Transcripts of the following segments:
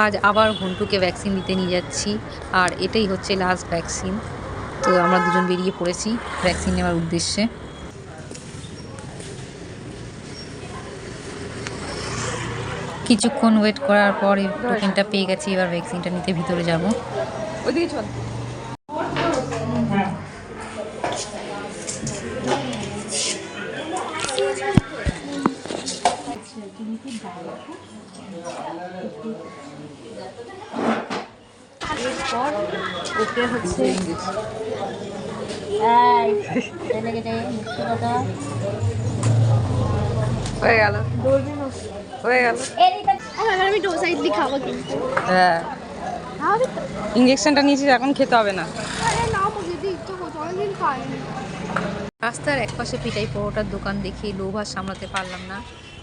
আজ আবার ঘন্টুকে ভ্যাকসিন দিতে নিয়ে যাচ্ছি, আর এটাই হচ্ছে লাস্ট ভ্যাকসিন। তো আমরা দুজন বেরিয়ে পড়েছি ভ্যাকসিন নেওয়ার উদ্দেশ্যে। কিছুক্ষণ ওয়েট করার পর টোকেনটা পেয়ে গেছি, এবার ভ্যাকসিনটা নিতে ভিতরে যাব। ওইদিকে চল। ওকে হচ্ছে হয়ে গেল, হয়ে গেল। আমি ডোসা ইডলি খাবো কিন্তু হ্যাঁ, ইঞ্জেকশনটা নিয়েছিস, এখন খেতে হবে না। না মুঝে ইচ্ছা করছে, অনেকদিন খাইনি। রাস্তার একপাশে পেটাই পরোটার দোকান দেখে লোভ আর সামলাতে পারলাম না।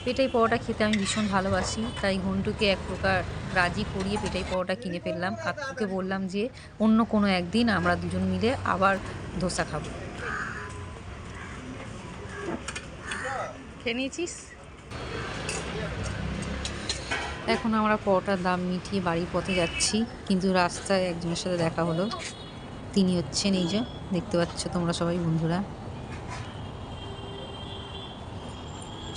পেটাই পরোটা খেতে আমি ভীষণ ভালোবাসি, তাই ঘন্টুকে এক প্রকার রাজি করিয়ে পেটাই পরোটা কিনে ফেললাম। আর তোকে বললাম যে অন্য কোনো একদিন আমরা দুজন মিলে আবার ধোসা খাবো। খেয়ে নিয়েছিস? এখন আমরা পরোটার দাম মিটিয়ে বাড়ির পথে যাচ্ছি, কিন্তু রাস্তায় একজনের সাথে দেখা হলো। তিনি হচ্ছেন এই যে দেখতে পাচ্ছ তোমরা সবাই বন্ধুরা।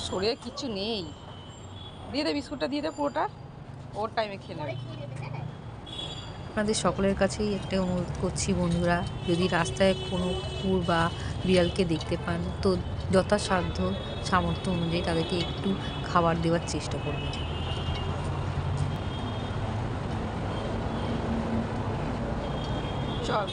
শরীরে কিচ্ছু নেই, দিয়ে দে বিস্কুটটা, দিয়ে দে পুরোটা, ওর টাইমে খেয়ে নেবে। আপনাদের সকলের কাছেই একটা অনুরোধ করছি বন্ধুরা, যদি রাস্তায় কোনো কুকুর বা বিড়ালকে দেখতে পান তো যথাসাধ্য সামর্থ্য অনুযায়ী তাদেরকে একটু খাবার দেওয়ার চেষ্টা করবেন। চল।